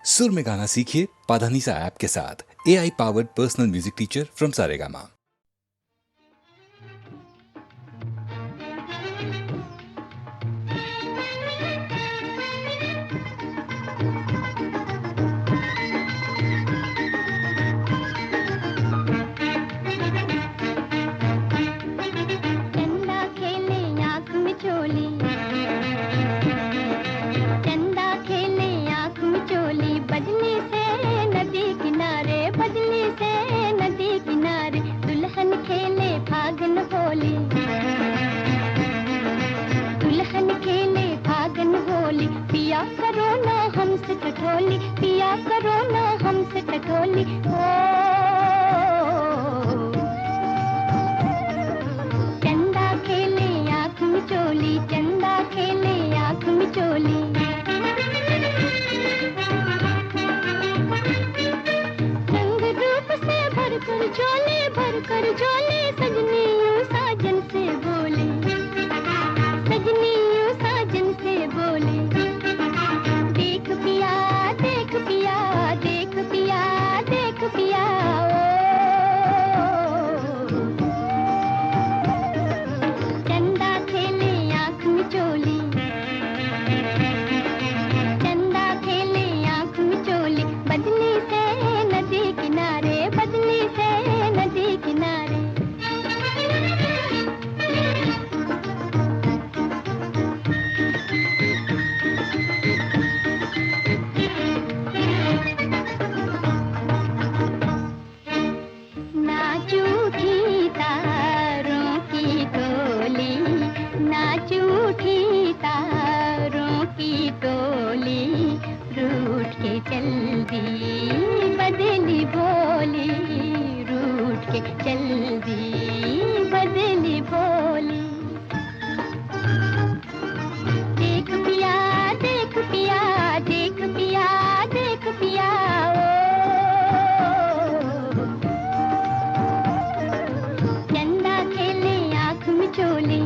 सुर में गाना सीखिए पाधानीसा ऐप के साथ। AI powered personal music teacher from Saregama. ठठोली पिया करो ना हमसे ठठोली चंदा खेले आँख मिचोली, चंदा खेले आँख मिचोली। रंग रूप से भरकर झोले सजनी यूं साजन से बोले, सजनी यूं साजन से बोले। देख पिया देख पिया देख पिया देख पिया चंदा खेले आँख मिचोली, चंदा खेले आँख मिचोली। बदली से नदी किनारे, बदली से नदी किनारे। चल दी बदली भोली, रूठ के चल दी बदली भोली। देख पिया देख पिया देख पिया देख पिया चंदा खेले आँख मिचोली,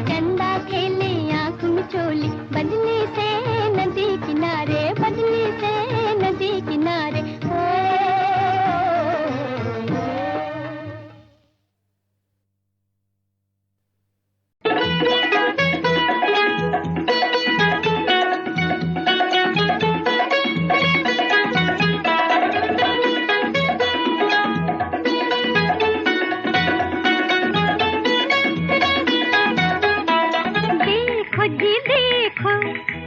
चंदा खेले आँख मिचोली। बदली से नदी किनारे, बदली से नदी किनारे। देखो जी देखो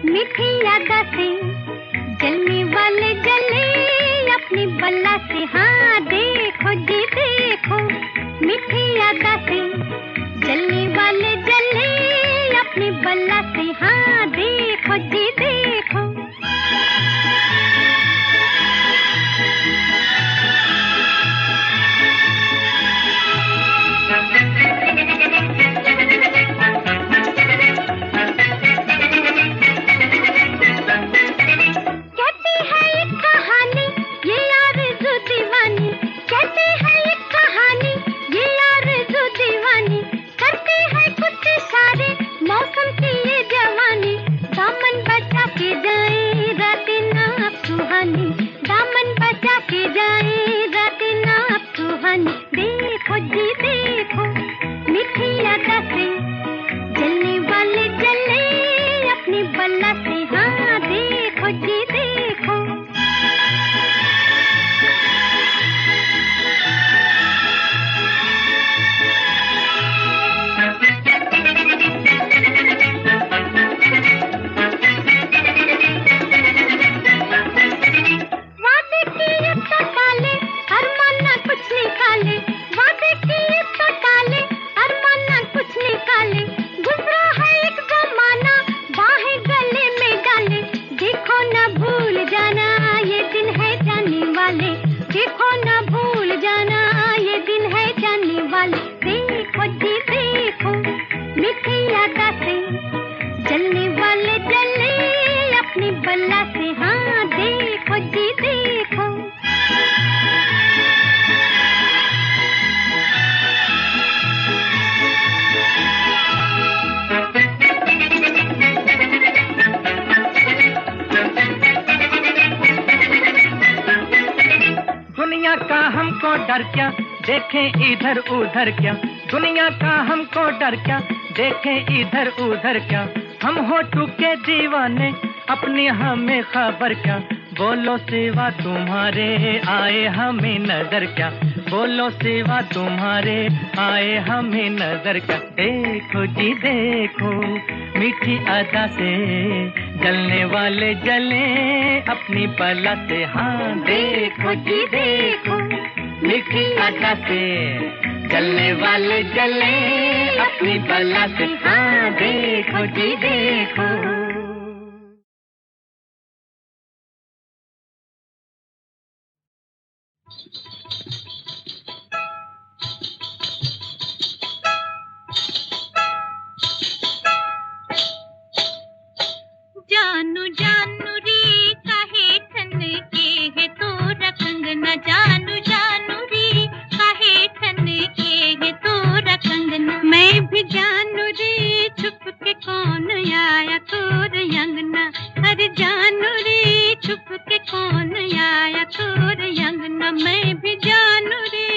मीठी यादा से जलने वाले जले अपनी बल्ला से। हाँ देखो जी देखो मीठी यादा से जलने वाले जले अपनी बल्ला से। हाँ देखो जी देखो दुनिया का हमको डर क्या, देखें इधर उधर क्या, दुनिया का हमको डर क्या, देखें इधर उधर क्या, हम हो चुके दीवाने, अपनी हमें खबर क्या, बोलो सिवा तुम्हारे आए हमें नजर क्या, बोलो सिवा तुम्हारे आए हमें नजर क्या। देखो जी देखो मीठी अदा से जलने वाले जले अपनी पला से, हाँ देखो जी देखो मीठी अदा से जलने वाले जले अपनी पला से, हाँ देखो जी देखो। जानू जानू रे काहे ठन के है तोरा कंगना, जानू जानू रे काहे ठन के है तोरा कंगना, मैं भी जानू रे छुप के कौन आया तोर अंगना, अरे जानू रे छुप के कौन आया तोर अंगना, मैं भी जानू रे।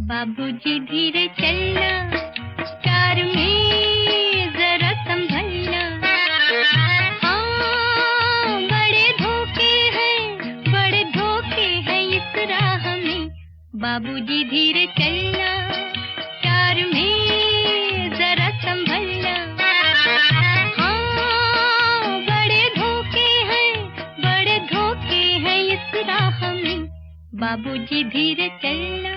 बाबूजी धीरे चलना, कार में जरा संभलना, हाँ बड़े धोखे हैं, बड़े धोखे बाबूजी धीरे चलना, प्यार में जरा संभलना। हाँ, बड़े धोखे हैं इस राह में, बाबूजी धीरे चलना।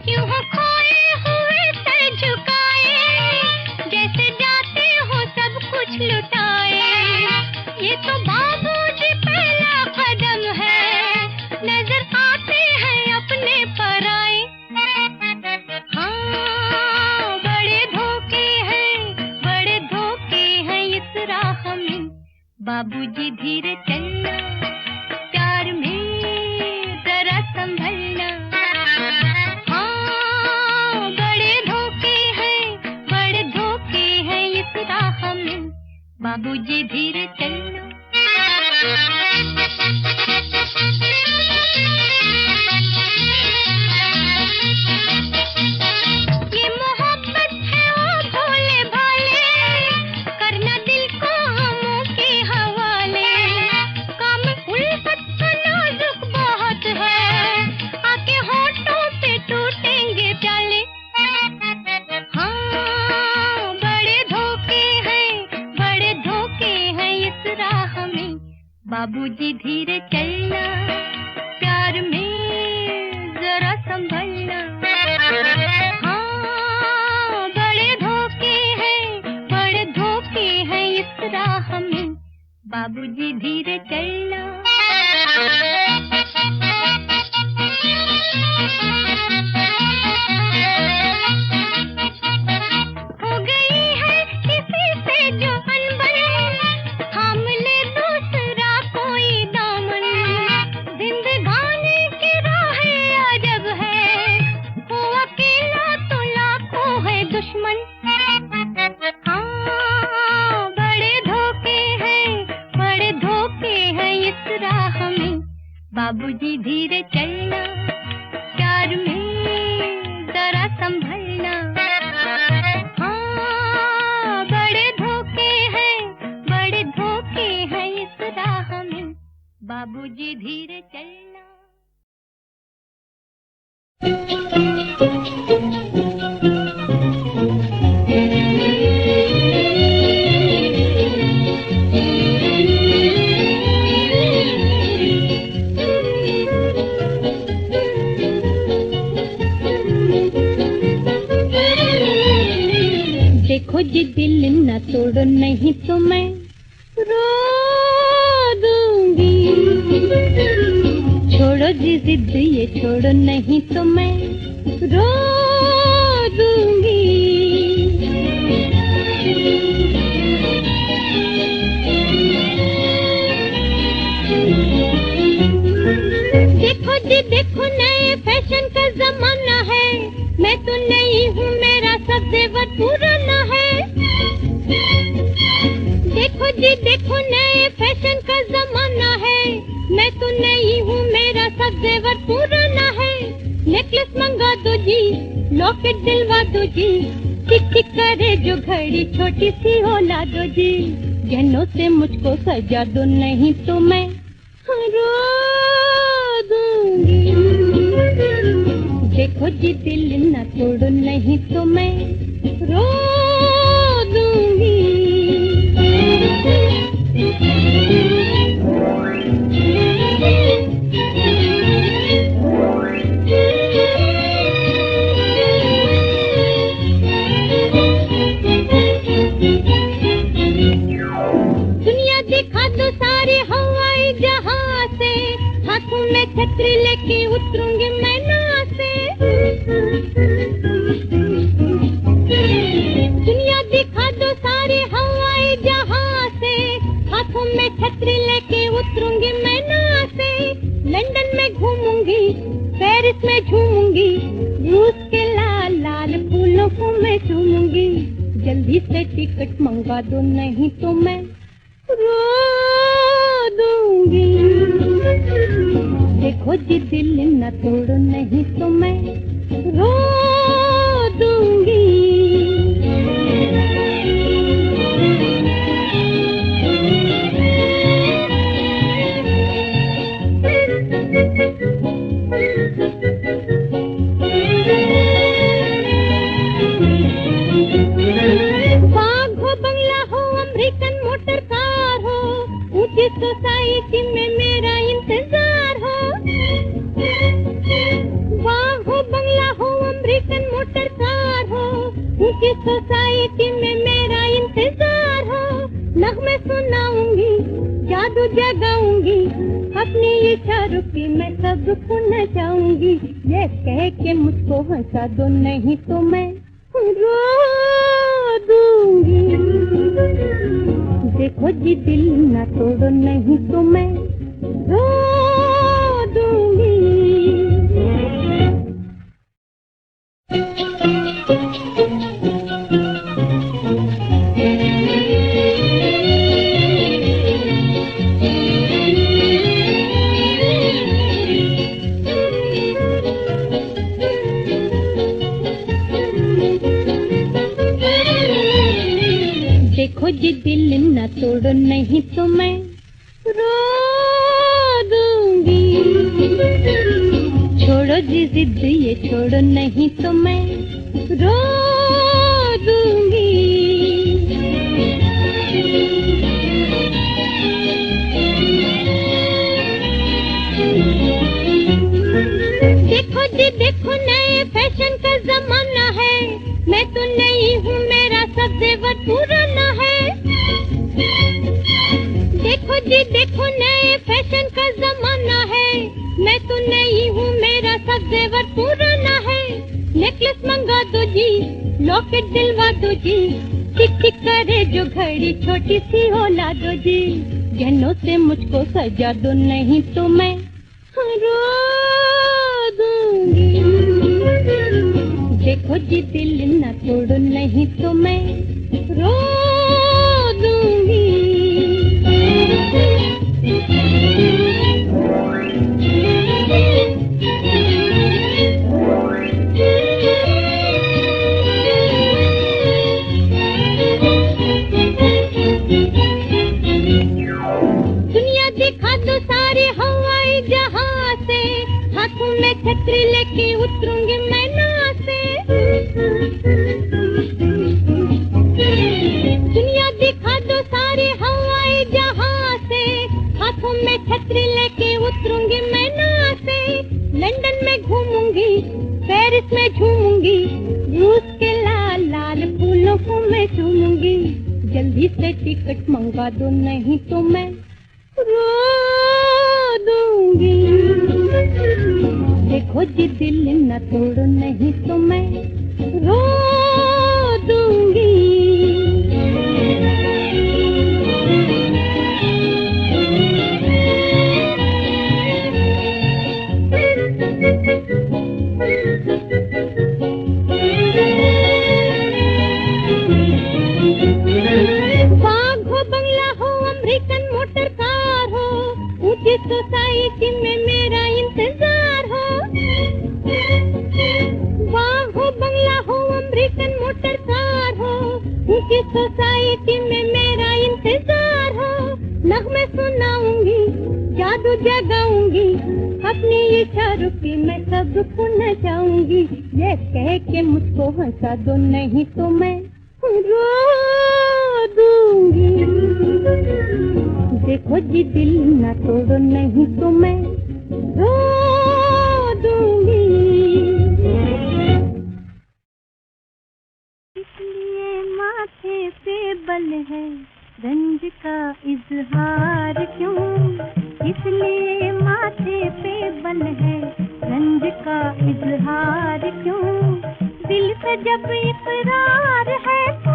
क्यों हो खोए हुए सर झुकाए, जैसे जाते हो सब कुछ लुटाए। ये तो बाबूजी पहला कदम है, नजर आते हैं अपने पराए। हाँ, बड़े धोखे हैं इस राह में, बाबूजी धीरे चलना, प्यार में जरा संभलना। हाँ, बड़े धोखे हैं इस राह में, बाबूजी धीरे चलना। ये मोहब्बत है ओ भोले भाले, करना दिल को हमों के हवाले। काम उल्फत का नाजुक बहुत है, आके होठों पे टूटेंगे प्याले। हाँ, बड़े धोखे हैं इस राह में, बाबूजी धीरे चलना, प्यार में जरा संभलना। हाँ, बड़े धोखे हैं इस राह में, बाबूजी धीरे चलना। हो गई है किसी से जो अनबन, थाम ले दूसरा कोई दामन। जिंदगानी की राहें अजब है, वो अकेला तो लाखों है दुश्मन। हाँ, बड़े धोखे हैं इस राह में, बाबूजी धीरे चलना, प्यार में जरा संभलना। हाँ, बड़े धोखे हैं इस राह में, बाबूजी धीरे चलना। देखो जी दिल न तोड़ो, नहीं तो मैं रो दूंगी। छोड़ो जी जिद ये छोड़ो, नहीं तो मैं रो दूंगी। देखो जी देखो, नए फैशन का जमाना है, मैं तो नहीं हूँ, मेरा सब जेवर पुराना है। देखो जी देखो, नए फैशन का जमाना है, मैं तो नहीं हूँ, मेरा सब जेवर पुराना है। नेकलेस मंगा दो जी, लॉकेट दिलवा दो जी, टिक टिक करे जो घड़ी छोटी सी हो ला दो जी। गहनों से मुझको सजा दो, नहीं तो मैं रो दूंगी। देखो जी दिल न तोड़ो, नहीं तो मैं रो दूंगी। दुनिया दिखा दो सारे हवाई जहाज से, हाथों में छतरी लेके उतरूंगी मैं ना से। दुनिया दिखा दो सारे हवाई जहाज से, हाथों में छतरी लेके उतरूंगी मैं ना से। लंदन में घूमूंगी, पेरिस में झूमूंगी, रूस के लाल लाल फूलों को मैं चूमूंगी। जल्दी से टिकट मंगा दो, नहीं तो मैं रो दूंगी। देखो जी दिल न तोड़ो, नहीं तो मैं रो दूंगी। सोसाइटी में मेरा इंतजार हो, वाह हो बंगला हो अमेरिकन मोटर कार हो, ऊंची सोसाइटी में मेरा इंतजार हो, नगमे सुनाऊंगी जादू जगाऊंगी, अपनी इशारों की मैं सबको नचाऊंगी, ये कह के मुझको हंसा दो नहीं तो मैं रो दूंगी। देखो जी दिल ना तोड़ो नहीं तो मैं रो दूंगी। देखो जी दिल न तोड़ो नहीं तो मैं रो दूंगी। छोड़ो जी जिद ये छोड़ो नहीं तो मैं रो दूंगी। देखो जी देखो नए फैशन का जमाना है, मैं तो नई हूँ मेरा सब जेवर पुराना है। देखो जी देखो नए फैशन का जमाना है, मैं तो नई हूँ मेरा सब जेवर पुराना है। नेकलेस मंगा दो जी, लॉकेट दिलवा दो जी, टिक टिक करे जो घड़ी छोटी सी हो ला दो जी, गहनों से मुझको सजा दो नहीं तो मैं रो दूंगी। देखो जी दिल न तोड़ो नहीं तो मैं रो दूंगी। दुनिया दिखा दो सारे हवाई जहाज से, हाथों में छतरी लेके उतरूंगी मैं ना से। दुनिया दिखा दो सारे हवाई जहाज से, हाथों में छतरी लेके उतरूंगी मैं ना से। लंदन में घूमूंगी, पेरिस में झूमूंगी, रूस के लाल लाल फूलों को मैं चूमूंगी, जल्दी से टिकट मंगवा दो नहीं तो मैं रो दूंगी। देखो जी दिल न तोड़ो नहीं तो मैं रो दूंगी। बाग हो बंगला हो अमेरिकन मोटर कार हो, ऊंची सोसाइटी में मेरा इंतजार हो। बाग हो बंगला हो अमेरिकन मोटर कार हो, ऊंची सोसाइटी में मेरा इंतजार हो, नगमे सुनाऊंगी जादू जगाऊंगी, अपनी इशारों की मैं सबको नचाऊंगी, ये कह के मुझको हंसा दो नहीं तो मैं रो दूंगी। देखो जी दिल न तोड़ो नहीं तो मैं रो दूंगी। इसलिए माथे पे बल है, रंज का इजहार क्यों? इसलिए माथे पे बल है, रंज का इजहार क्यों? दिल से जब इकरार है तो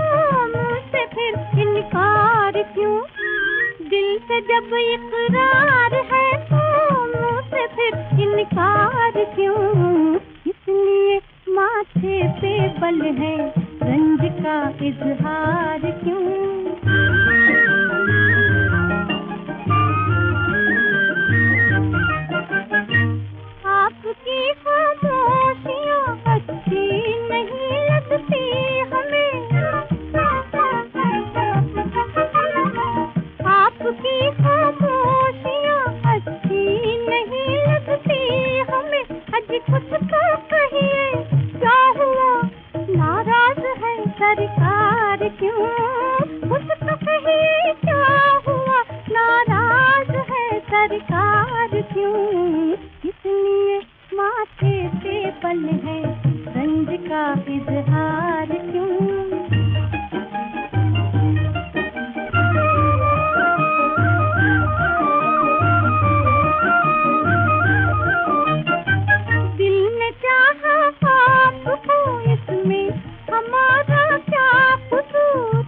मुँह से फिर इनकार क्यों? दिल से जब इकरार है तो मुँह से फिर इनकार क्यों? इसलिए माथे पे बल है, रंज का इजहार क्यों? आपकी खामोशियाँ अच्छी नहीं लगती हमें, आपकी खामोशियाँ अच्छी नहीं लगती हमें। आज कुछ तो कहिए क्या हुआ, नाराज है सरकार क्यों? कुछ तो कहिए क्या हुआ, नाराज है पल है, रंज का इजहार क्यों? दिल ने चाहा आपको, इसमें हमारा क्या कसूर?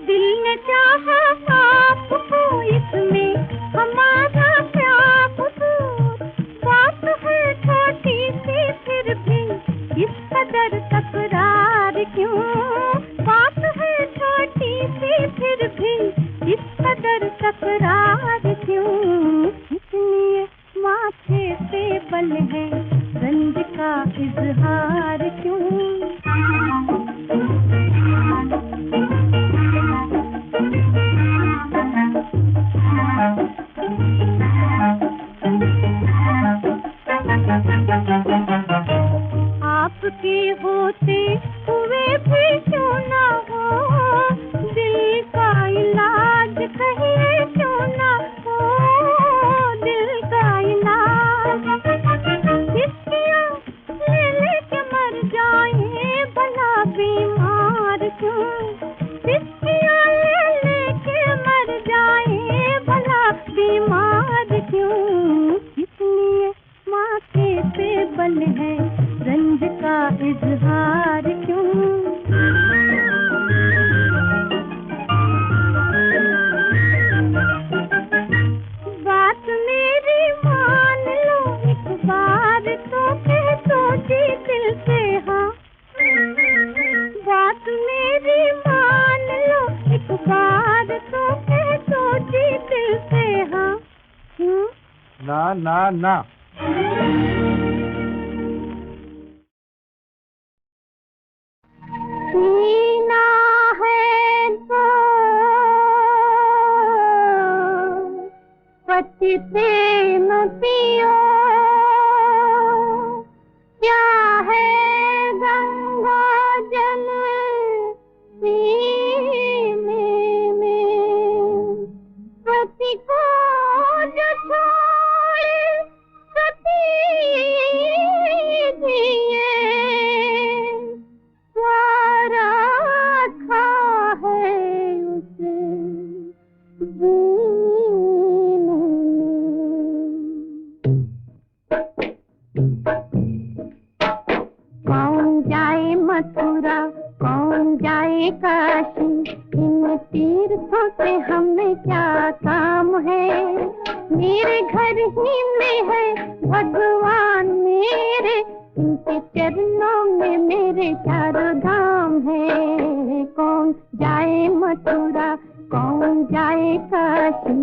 दिल ने चाहा आपको, इसमें हमारा क्या कसूर? बात है छोटी सी फिर भी इस कदर तकरार क्यों? बात है छोटी सी फिर भी इस कदर तकरार क्यों? इसलिए माथे पे बल है, रंज का इजहार क्यों? आपके होते हुए भी क्यों ना हो, दिल का इलाज कहिए क्यों ना हो, दिल का इलाज। किस्तियाँ ले लेके मर जाए भला बीमार क्यों? किस्तियाँ ले लेके मर जाए भला बीमार क्यों? इसलिए माथे पे बल है, रंज का इजहार क्यों? बात मेरी मान लो एक बार तो कह दो जी दिल से हाँ। बात मेरी मान लो एक बार तो कह दो जी दिल से हाँ। क्यों? ना ना ना। पीना है तो पति प्रेम पियो, क्या है गंगा जल पीने में? पति को जो छोड़े सती दिए, सारा खा है उसे जीने में। कौन जाए मथुरा, कौन जाए काशी, इन तीर्थों से हमें क्या काम है? मेरे घर ही में है भगवान मेरे, इनके चरणों में मेरे चारों धाम है। कौन जाए मथुरा, कौन जाए काशी।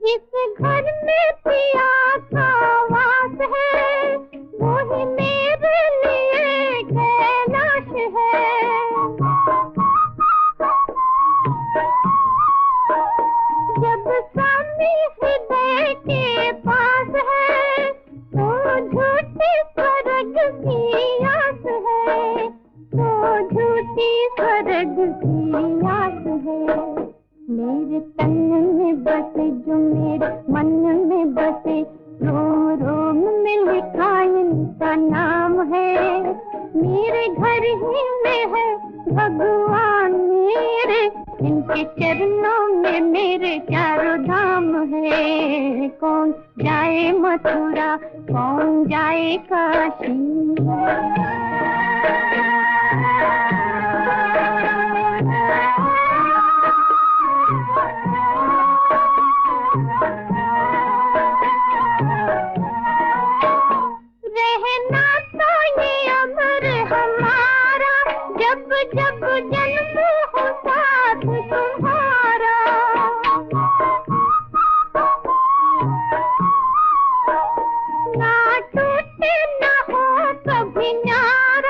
जिस घर में पिया का वास है, वही मेरे लिए कैलाश है। जब स्वामी हृदय के पास है, तो झूठी स्वर्ग की आस है, तो झूठी स्वर्ग की आस है। मेरे तन में बसे जो मेरे मन में बसे, रोम रोम में लिखा इनका नाम है। मेरे घर ही में है भगवान मेरे, इनके चरणों में मेरे चारों धाम है। कौन जाए मथुरा, कौन जाए काशी। रहना तो ये अमर हमारा, जब जब जन्म हो साथ तुम्हारा। ना टूटे ना हो कभी न्यारा,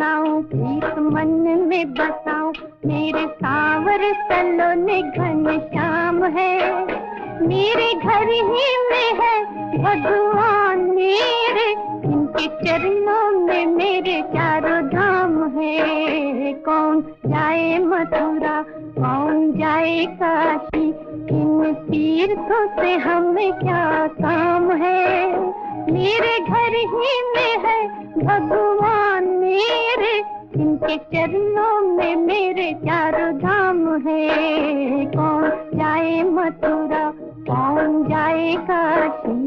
सुनाऊं, प्रीत मन में बसाऊं, मेरे सावर सलोने घन श्याम है, मेरे घर ही में है भगवान मेरे, इनके चरणों में मेरे चारों धाम है। कौन जाए मथुरा, कौन जाए काशी, इन तीर्थों से हमें क्या काम है, मेरे घर ही में है भगवान मेरे, इनके चरणों में मेरे चारों धाम है। कौन जाए मथुरा, कौन जाए काशी।